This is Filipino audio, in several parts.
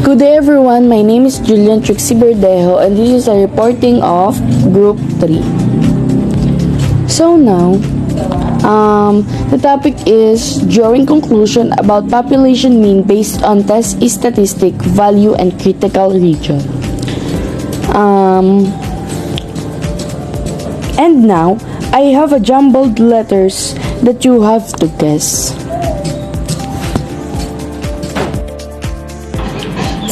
Good day everyone, my name is Julian Trixie Berdejo and this is a reporting of Group 3. So now, the topic is drawing conclusion about population mean based on test statistic, value, and critical region. And now, I have a jumbled letters that you have to guess.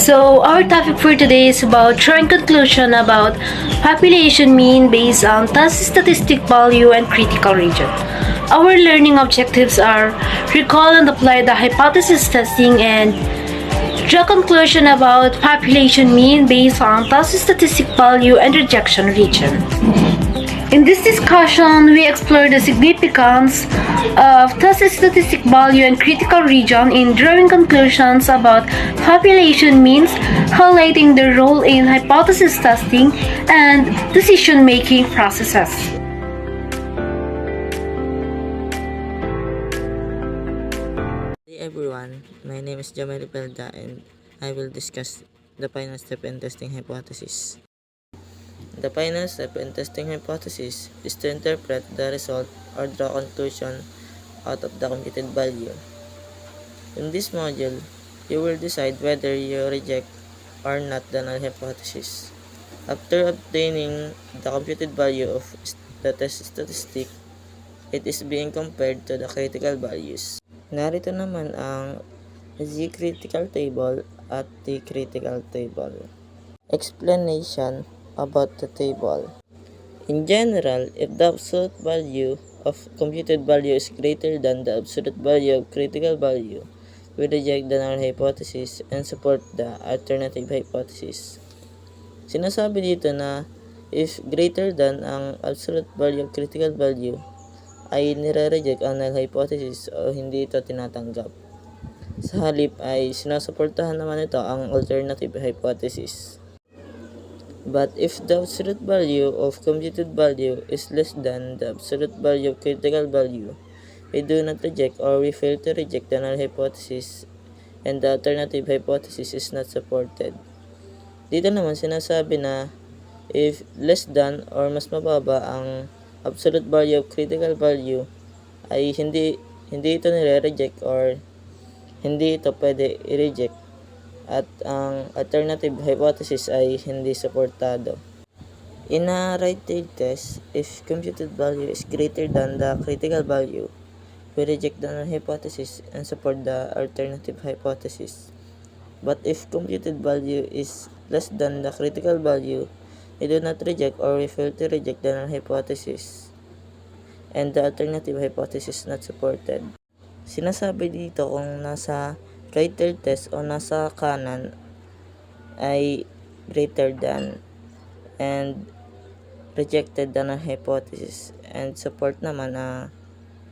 So our topic for today is about drawing conclusion about population mean based on test statistic value and critical region. Our learning objectives are recall and apply the hypothesis testing and draw conclusion about population mean based on test statistic value and rejection region. In this discussion, we explore the significance of test statistic value and critical region in drawing conclusions about population means, highlighting their role in hypothesis testing and decision-making processes. Hey everyone, my name is Jamel Belda and I will discuss the final step in testing hypothesis. The final step in testing hypothesis is to interpret the result or draw conclusion out of the computed value. In this module, you will decide whether you reject or not the null hypothesis. After obtaining the computed value of the test statistic, it is being compared to the critical values. Narito naman ang z-critical table at t-critical table. Explanation about the table. In general, if the absolute value of computed value is greater than the absolute value of critical value, we reject the null hypothesis and support the alternative hypothesis. Sinasabi dito na if greater than ang absolute value of critical value, ay nire-reject ang null hypothesis o hindi ito tinatanggap. Sa halip ay sinusuportahan naman ito ang alternative hypothesis. But if the absolute value of computed value is less than the absolute value of critical value, we do not reject or we fail to reject the null hypothesis and the alternative hypothesis is not supported. Dito naman sinasabi na if less than or mas mababa ang absolute value of critical value ay hindi ito nire-reject or hindi ito pwede i-reject at ang alternative hypothesis ay hindi suportado. In a right-tailed test, if computed value is greater than the critical value, we reject the null hypothesis and support the alternative hypothesis. But if computed value is less than the critical value, we do not reject or we fail to reject the null hypothesis and the alternative hypothesis is not supported. Sinasabi dito kung nasa right-tailed test o nasa kanan ay greater than and rejected the null hypothesis and support naman ang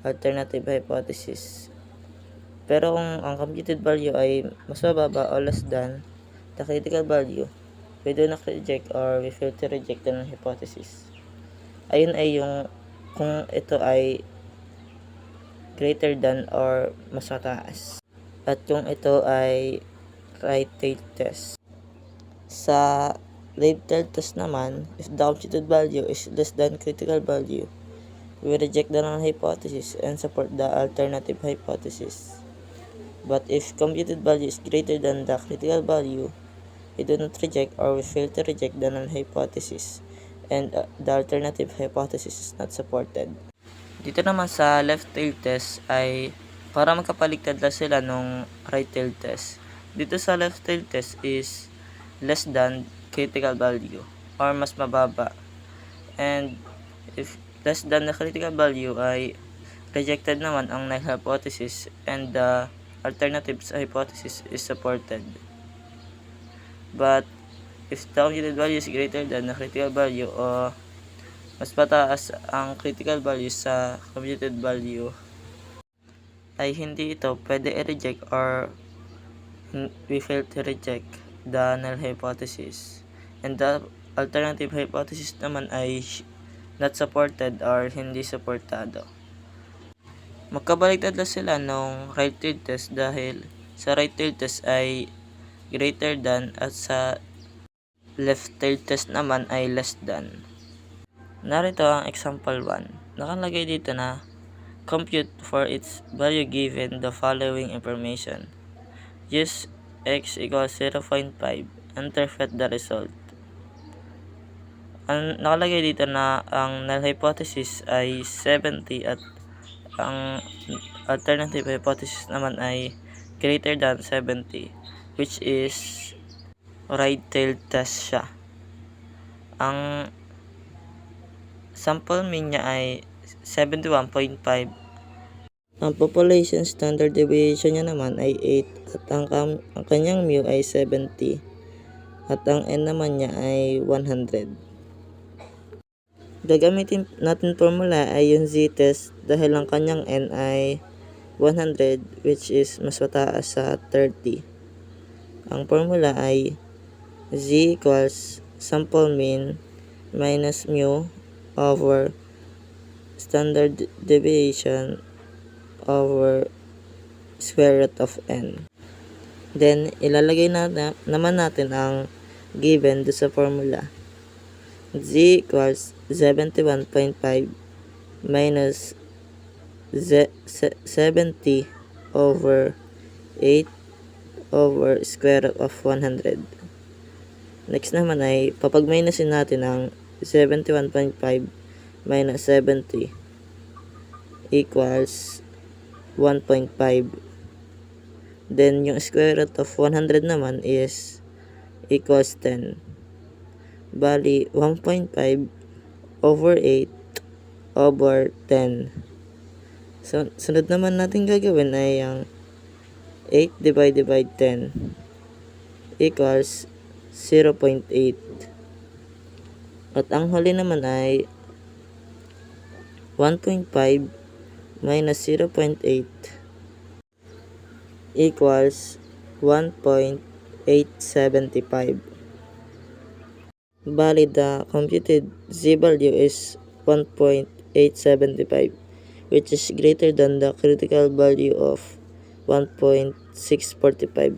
alternative hypothesis. Pero kung ang computed value ay mas mababa o less than the critical value, we do not reject or we fail to reject the null hypothesis. Ayun ay yung kung ito ay greater than or mas mataas. At kung ito ay right-tailed test. Sa left-tailed test naman, if the computed value is less than critical value, we reject the null hypothesis and support the alternative hypothesis. But if computed value is greater than the critical value, we do not reject or we fail to reject the null hypothesis and the alternative hypothesis is not supported. Dito naman sa left-tailed test ay para magkapaligtad lang sila nung right-tailed test. Dito sa left-tailed test is less than critical value or mas mababa. And if less than the critical value ay rejected naman ang null hypothesis and the alternative hypothesis is supported. But if the computed value is greater than the critical value o mas mataas ang critical value sa computed value, ay hindi ito pwede i-reject or we fail to reject the null hypothesis. And the alternative hypothesis naman ay not supported or hindi suportado. Magkabaliktad lang sila nung right-tailed test dahil sa right-tailed test ay greater than at sa left-tailed test naman ay less than. Narito ang example 1. Nakalagay dito na compute for its value given the following information. Use x equals 0.5. Interpret the result. Nakalagay dito na ang null hypothesis ay 70 at ang alternative hypothesis naman ay greater than 70, which is right-tailed test siya. Ang sample mean niya ay 71.5. Ang population standard deviation niya naman ay 8 at ang kanyang mu ay 70 at ang n naman niya ay 100. Gagamitin natin formula ay yung z-test dahil ang kanyang n ay 100, which is mas mataas sa 30. Ang formula ay z equals sample mean minus mu over standard deviation over square root of n. Then, ilalagay naman natin ang given do sa formula. Z equals 71.5 minus 70 over 8 over square root of 100. Next naman ay papag-minusin natin ang 71.5 minus 70 equals 1.5. Then yung square root of 100 naman is equals 10. Bali, 1.5 over 8 over 10. So, sunod naman natin gagawin ay ang 8 divided by 10 equals 0.8. At ang huli naman ay 1.5 minus 0.8 equals 1.875. Bali, the computed z value is 1.875, which is greater than the critical value of 1.645.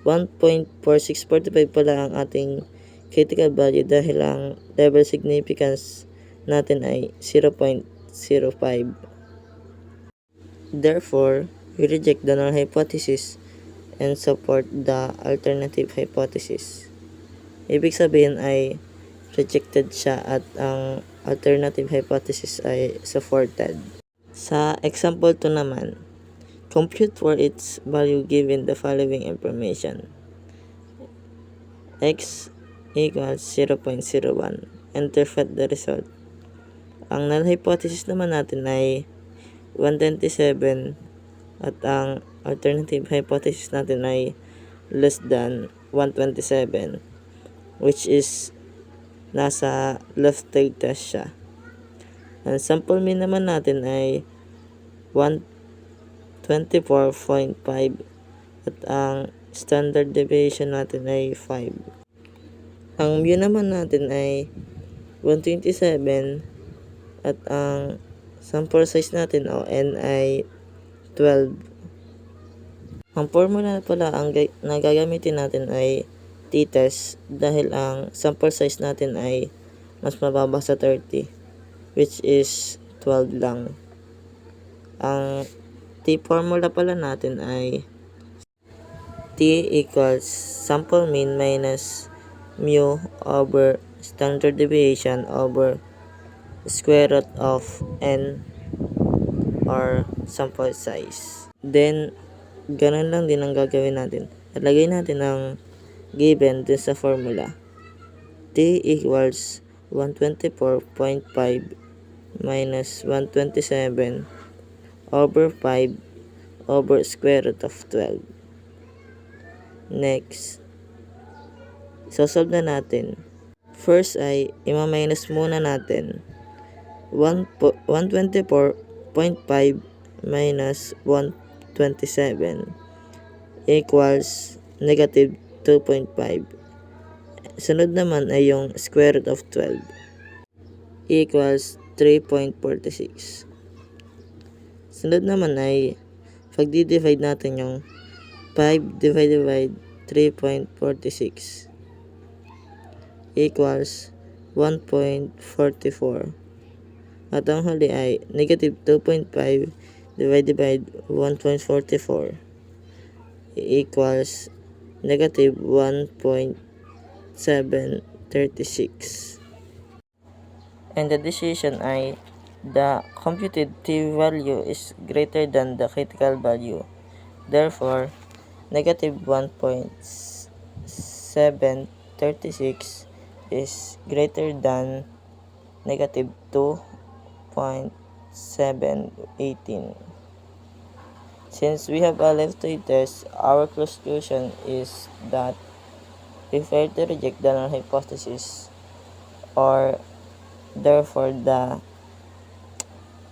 1.4645 pala ang ating critical value dahil ang level significance natin ay 0.05. Therefore, we reject the null hypothesis and support the alternative hypothesis. Ibig sabihin ay rejected siya at ang alternative hypothesis ay supported. Sa example 2 naman, compute for its value given the following information. X equals 0.01. Interpret the result. Ang null hypothesis naman natin ay 127 at ang alternative hypothesis natin ay less than 127, which is nasa left-tailed test siya. Ang sample mean naman natin ay 124.5 at ang standard deviation natin ay 5. Ang mu naman natin ay 127 at ang sample size natin o n ay 12. Ang formula pala na gagamitin natin ay t-test dahil ang sample size natin ay mas mababa sa 30, which is 12 lang. Ang t-formula pala natin ay t equals sample mean minus mu over standard deviation over square root of n or sample size. Then, ganun lang din ang gagawin natin. Ilagay natin ang given dun sa formula. T equals 124.5 minus 127 over 5 over square root of 12. Next, sosolve na natin. First ay ima-minus muna natin. 124.5 minus 127 equals negative 2.5. Sunod naman ay yung square root of 12 equals 3.46. Sunod naman ay pag-divide natin yung 5 divided by 3.46 equals 1.44. At ang huli ay negative 2.5 divided by 1.44 equals negative 1.736. And the decision ay the computed t-value is greater than the critical value. Therefore, negative 1.736 is greater than negative 2.718. Since we have a left to test, our conclusion is that we fail to reject the null hypothesis, or therefore the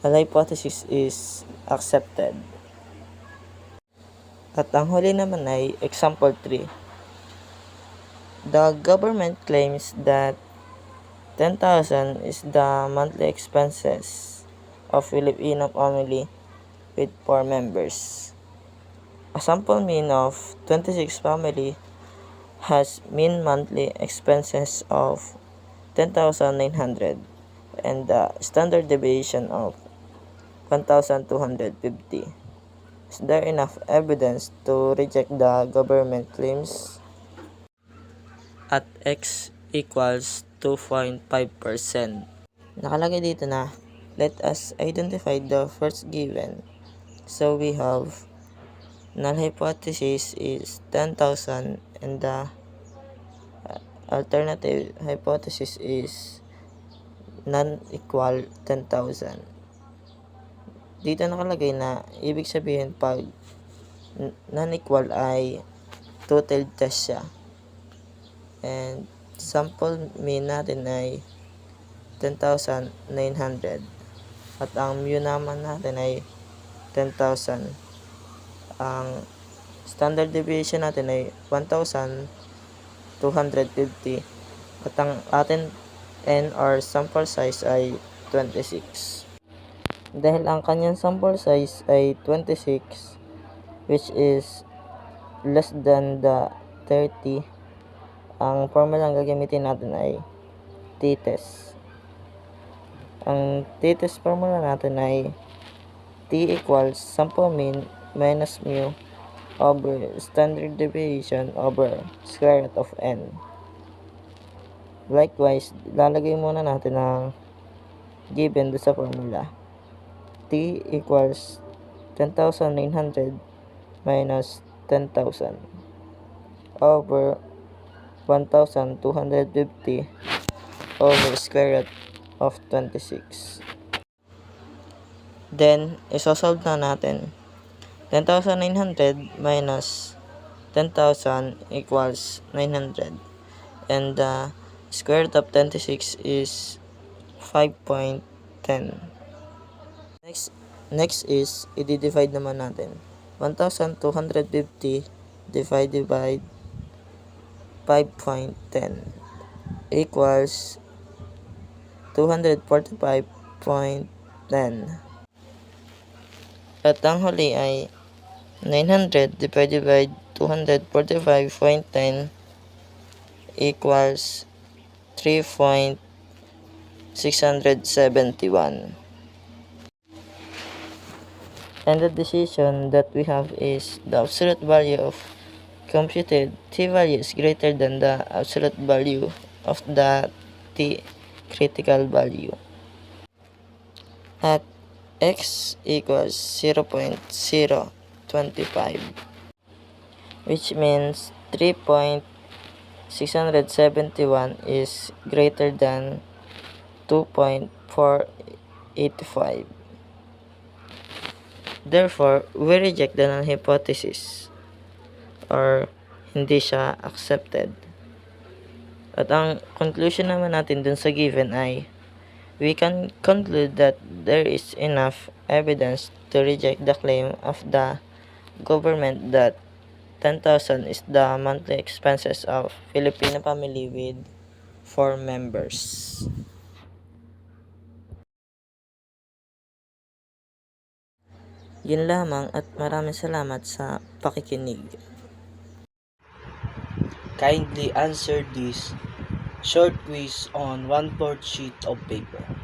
null hypothesis is accepted. At ang huli naman ay example 3. The government claims that 10,000 is the monthly expenses of Filipino family with 4 members. A sample mean of 26 family has mean monthly expenses of 10,900 and the standard deviation of 1,250. Is there enough evidence to reject the government claims? At x equals 2.5%. Nakalagay dito na, let us identify the first given. So we have null hypothesis is 10,000 and the alternative hypothesis is non-equal 10,000. Dito nakalagay na ibig sabihin pag non-equal ay two-tailed test siya. And sample mean natin ay 10,900 at ang mu naman natin ay 10,000. Ang standard deviation natin ay 1,250 at ang atin n or sample size ay 26. Dahil ang kanyang sample size ay 26, which is less than the 30, ang formula ang gagamitin natin ay t-test. Ang t-test formula natin ay t equals sample mean minus mu over standard deviation over square root of n. Likewise, lalagay muna natin ang given doon sa formula. T equals 10,900 minus 10,000 over 1,250 over square root of 26. Then, isosolve na natin. 10,900 minus 10,000 equals 900. And the square root of 26 is 5.10. Next is, i-divide naman natin. 1,250 divided by 5.10 equals 245.10. At ang huli ay 900 divided by 245.10 equals 3.671. And the decision that we have is the absolute value of computed t-value is greater than the absolute value of the t critical value. At x equals 0.025, which means 3.671 is greater than 2.485. Therefore, we reject the null hypothesis or hindi siya accepted. At ang conclusion naman natin dun sa given ay we can conclude that there is enough evidence to reject the claim of the government that 10,000 is the monthly expenses of Filipino family with 4 members. Yun lamang at maraming salamat sa pakikinig. Kindly answer this short quiz on 1/4 sheet of paper.